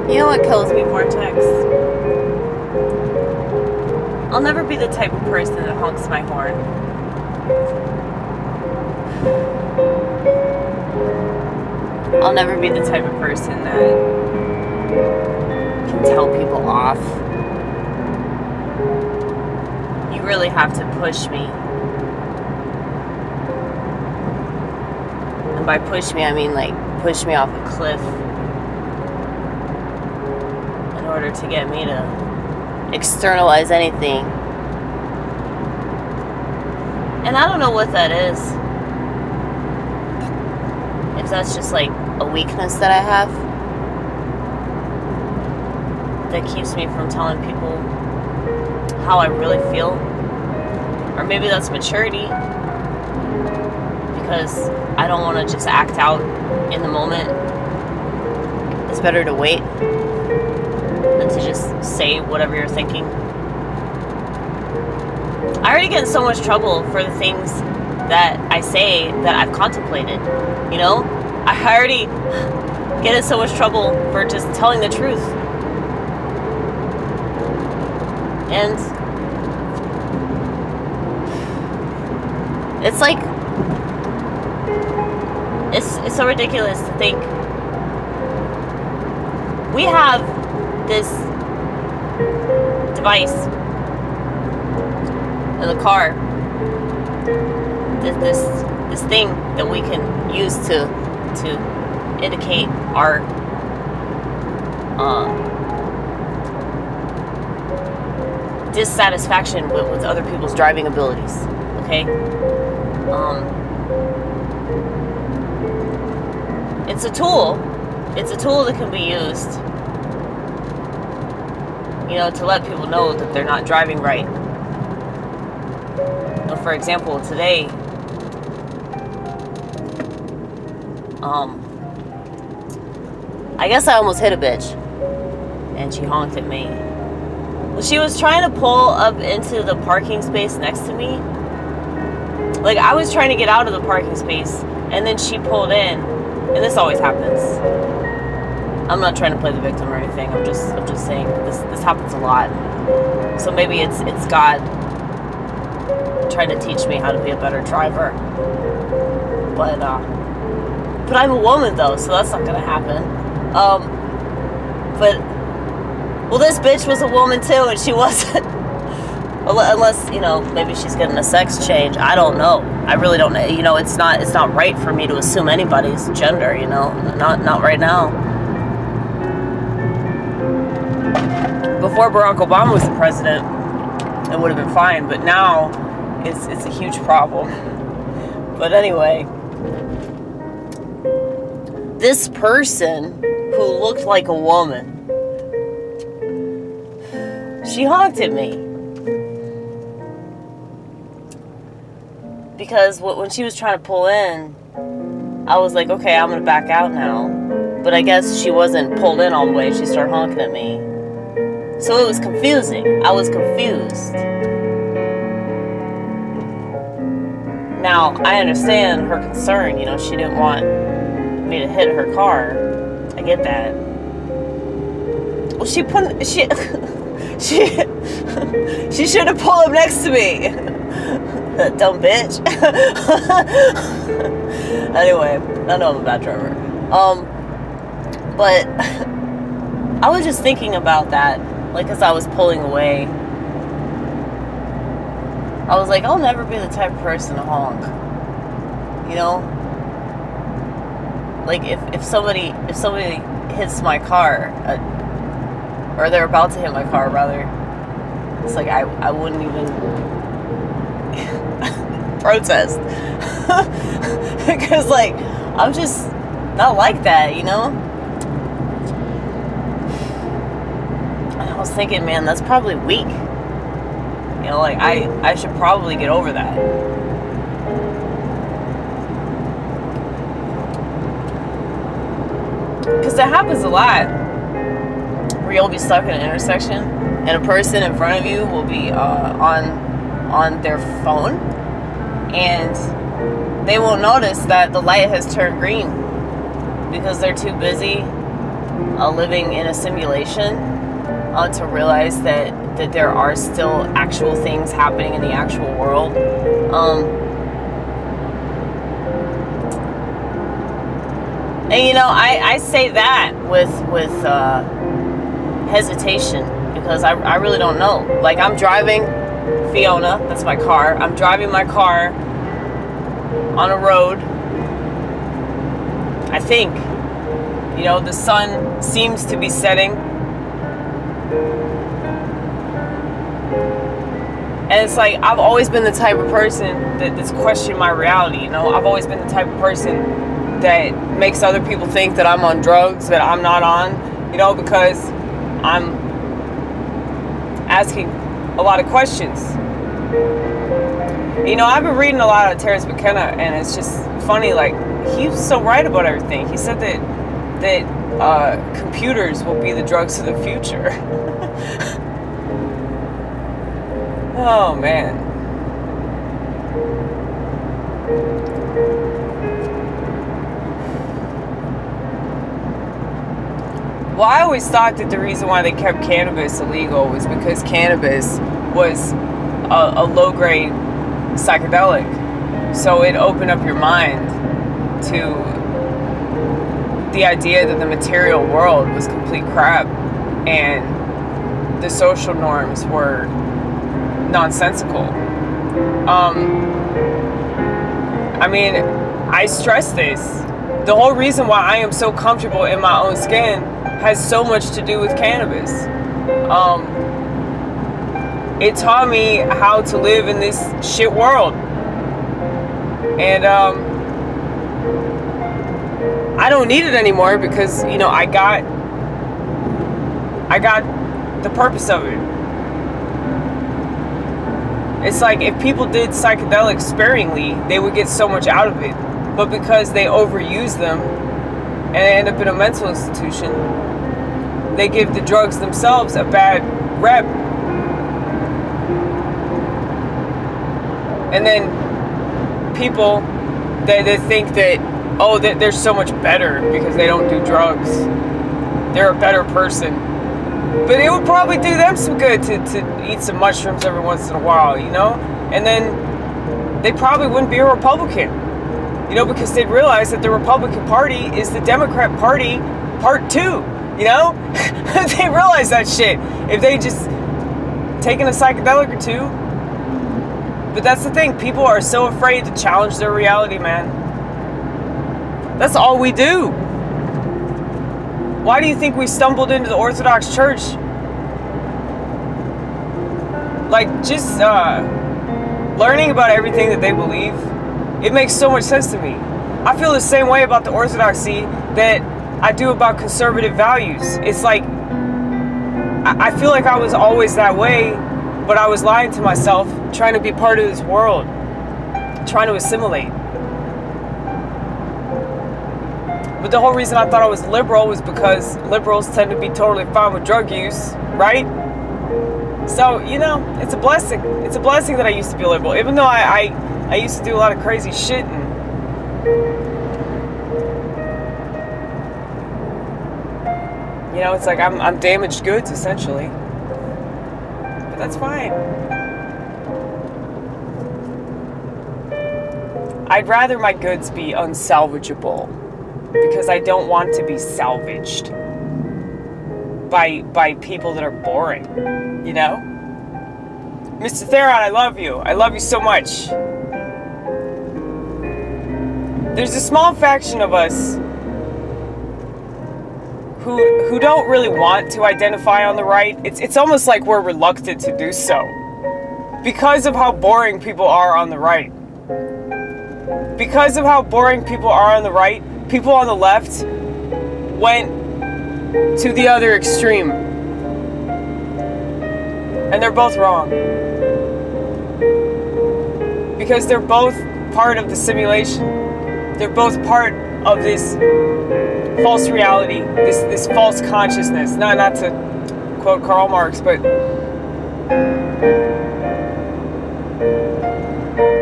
You know what kills me, Vortex? I'll never be the type of person that honks my horn. I'll never be the type of person that can tell people off. You really have to push me. And by push me, I mean like push me off a cliff in order to get me to externalize anything. And I don't know what that is. If that's just like a weakness that I have that keeps me from telling people how I really feel. Or maybe that's maturity, because I don't want to just act out in the moment. It's better to wait than to just say whatever you're thinking. I already get in so much trouble for the things that I say that I've contemplated, you know? I already get in so much trouble for just telling the truth. And it's like, it's so ridiculous to think we have this device in the car, this thing that we can use to indicate our dissatisfaction with other people's driving abilities. Okay, it's a tool. It's a tool that can be used, you know, to let people know that they're not driving right. For example, today, I guess I almost hit a bitch, and she honked at me. Well, she was trying to pull up into the parking space next to me. Like, I was trying to get out of the parking space, and then she pulled in, and this always happens. I'm not trying to play the victim or anything. I'm just saying this happens a lot. So maybe it's God trying to teach me how to be a better driver. But I'm a woman though, so that's not gonna happen. Well, this bitch was a woman too, and she wasn't. Unless, you know, maybe she's getting a sex change. I don't know. I really don't know. You know, it's not right for me to assume anybody's gender. You know, not right now. Before Barack Obama was the president, it would have been fine, but now it's a huge problem. But anyway, this person who looked like a woman, she honked at me. Because when she was trying to pull in, I was like, okay, I'm going to back out now. But I guess she wasn't pulled in all the way. She started honking at me. So it was confusing. I was confused. Now, I understand her concern. You know, she didn't want me to hit her car. I get that. Well, she should have pulled up next to me. Dumb bitch. Anyway, I know I'm a bad driver. But I was just thinking about that, like, as I was pulling away. I was like, I'll never be the type of person to honk. You know? Like, if somebody hits my car, or they're about to hit my car, rather, it's like I wouldn't even protest. Because, like, I'm just not like that, you know? And I was thinking, man, that's probably weak. You know, like, I should probably get over that. Because that happens a lot. Where you'll be stuck in an intersection, and a person in front of you will be on their phone, and they won't notice that the light has turned green because they're too busy living in a simulation, to realize that there are still actual things happening in the actual world. And you know, I say that with hesitation, because I really don't know. Like, I'm driving Fiona, that's my car. I'm driving my car on a road. I think, you know, the sun seems to be setting. And it's like, I've always been the type of person that's questioned my reality, you know? I've always been the type of person that makes other people think that I'm on drugs, that I'm not on, you know, because I'm asking a lot of questions. You know, I've been reading a lot of Terrence, and it's just funny, like, he was so right about everything. He said that computers will be the drugs of the future. Oh, man. Well, I always thought that the reason why they kept cannabis illegal was because cannabis was a low-grade psychedelic. So it opened up your mind to the idea that the material world was complete crap and the social norms were nonsensical. I mean, I stress this. The whole reason why I am so comfortable in my own skin has so much to do with cannabis. It taught me how to live in this shit world. And I don't need it anymore because, you know, I got the purpose of it. It's like, if people did psychedelics sparingly, they would get so much out of it. But because they overuse them and they end up in a mental institution, they give the drugs themselves a bad rep. And then people, they think that, oh, they're so much better because they don't do drugs. They're a better person. But it would probably do them some good to eat some mushrooms every once in a while, you know? And then they probably wouldn't be a Republican, you know, because they'd realize that the Republican Party is the Democrat Party part 2, you know? They realize that shit if they just taken a psychedelic or 2. But that's the thing, people are so afraid to challenge their reality, man. That's all we do. Why do you think we stumbled into the Orthodox Church? Like, just learning about everything that they believe, it makes so much sense to me. I feel the same way about the Orthodoxy that I do about conservative values. It's like, I feel like I was always that way, but I was lying to myself, trying to be part of this world, trying to assimilate. But the whole reason I thought I was liberal was because liberals tend to be totally fine with drug use, right? So, you know, it's a blessing. It's a blessing that I used to be liberal, even though I used to do a lot of crazy shit. And you know, it's like I'm damaged goods, essentially. But that's fine. I'd rather my goods be unsalvageable, because I don't want to be salvaged by people that are boring, you know? Mr. Theron, I love you. I love you so much. There's a small faction of us who don't really want to identify on the right. It's almost like we're reluctant to do so because of how boring people are on the right. Because of how boring people are on the right, people on the left went to the other extreme. And they're both wrong. Because they're both part of the simulation. They're both part of this false reality, this false consciousness. Not to quote Karl Marx, but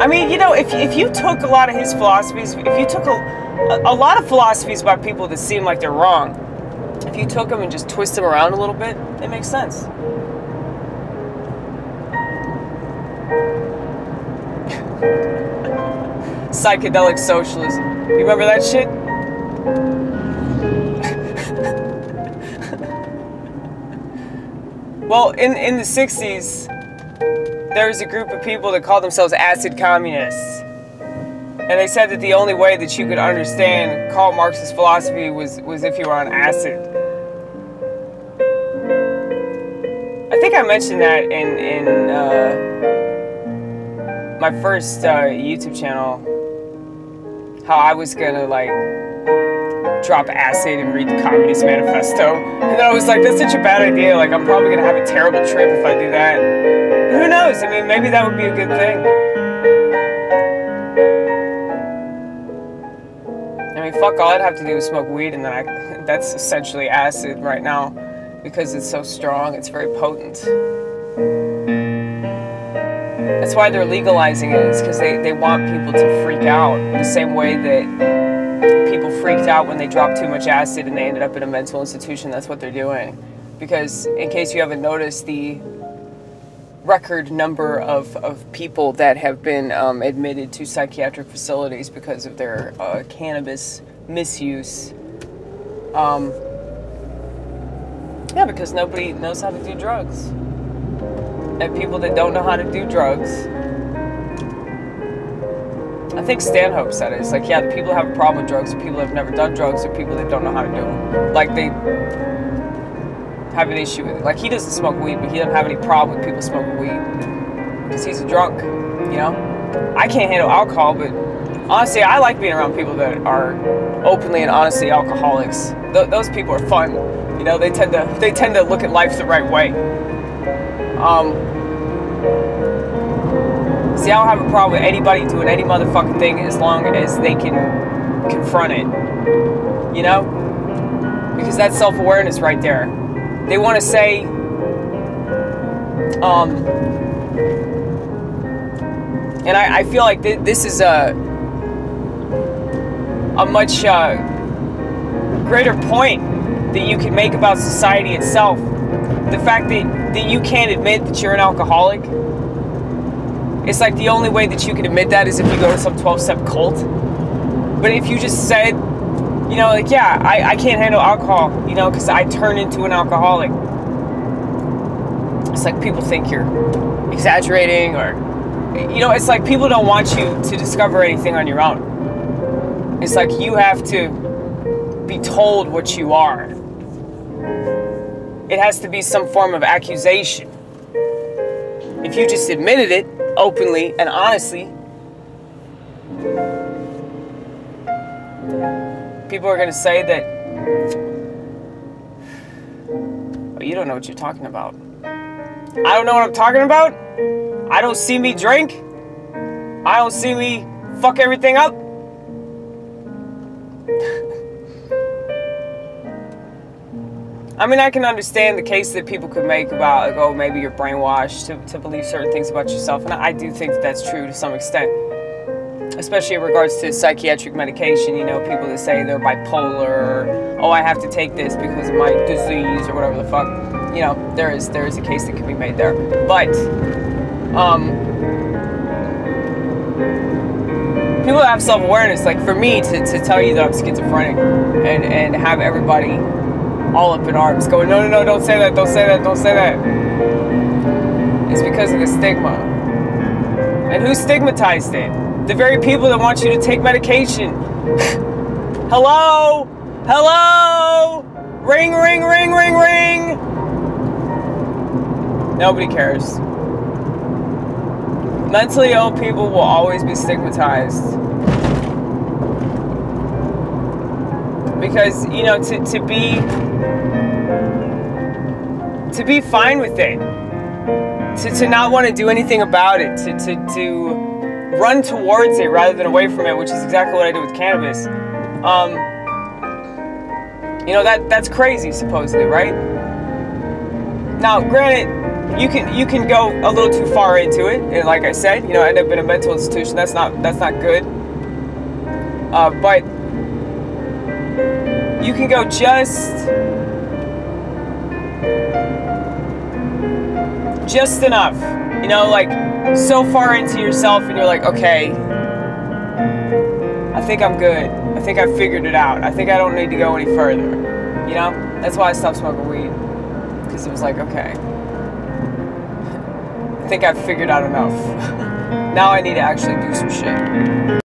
I mean, you know, if you took a lot of his philosophies, if you took a lot of philosophies by people that seem like they're wrong, if if you took them and just twist them around a little bit, it makes sense. Psychedelic socialism. You remember that shit? Well, in the 60s, there was a group of people that called themselves acid communists. And they said that the only way that you could understand Karl Marx's philosophy was if you were on acid. I think I mentioned that in my first YouTube channel, how I was gonna like drop acid and read the Communist Manifesto. And then I was like, that's such a bad idea. Like, I'm probably gonna have a terrible trip if I do that. But who knows? I mean, maybe that would be a good thing. I mean, fuck, all I'd have to do is smoke weed, and then that's essentially acid right now, because it's so strong, it's very potent. That's why they're legalizing it, is because they want people to freak out, the same way that people freaked out when they dropped too much acid and they ended up in a mental institution. That's what they're doing. Because, in case you haven't noticed, the record number of people that have been admitted to psychiatric facilities because of their cannabis misuse. Yeah, because nobody knows how to do drugs. And people that don't know how to do drugs, I think Stanhope said it. It's like, yeah, the people that have a problem with drugs are people that have never done drugs, or people that don't know how to do them. Like, they have an issue with it. Like, he doesn't smoke weed, but he doesn't have any problem with people smoking weed, because he's a drunk, you know? I can't handle alcohol, but honestly, I like being around people that are openly and honestly alcoholics. Those people are fun, you know? They tend to look at life the right way. See, I don't have a problem with anybody doing any motherfucking thing as long as they can confront it, you know? Because that's self-awareness right there. They want to say, and I feel like this is a much greater point that you can make about society itself. The fact that you can't admit that you're an alcoholic, it's like the only way that you can admit that is if you go to some 12-step cult. But if you just said, you know, like, yeah, I can't handle alcohol, you know, because I turn into an alcoholic. It's like people think you're exaggerating, or, you know, it's like people don't want you to discover anything on your own. It's like you have to be told what you are. It has to be some form of accusation. If you just admitted it openly and honestly, people are going to say that, oh, you don't know what you're talking about. I don't know what I'm talking about. I don't see me drink. I don't see me fuck everything up. I mean, I can understand the case that people could make about, like, oh, maybe you're brainwashed to believe certain things about yourself. And I do think that that's true to some extent. Especially in regards to psychiatric medication, you know, people that say they're bipolar, or, oh, I have to take this because of my disease, or whatever the fuck. You know, there is a case that can be made there. But, people that have self-awareness, like for me to tell you that I'm schizophrenic and have everybody all up in arms going, no, don't say that, don't say that, don't say that. It's because of the stigma. And who stigmatized it? The very people that want you to take medication. Hello? Hello? Ring, ring, ring, ring, ring. Nobody cares. Mentally ill people will always be stigmatized. Because, you know, to be fine with it, to not want to do anything about it, to run towards it rather than away from it, which is exactly what I did with cannabis. You know, that's crazy, supposedly, right? Now, granted, you can go a little too far into it, and like I said, you know, end up in a mental institution. That's not good. But you can go just just enough, you know, like so far into yourself and you're like, okay, I think I'm good. I think I figured it out. I think I don't need to go any further. You know? That's why I stopped smoking weed. Because it was like, okay, I think I've figured out enough. Now I need to actually do some shit.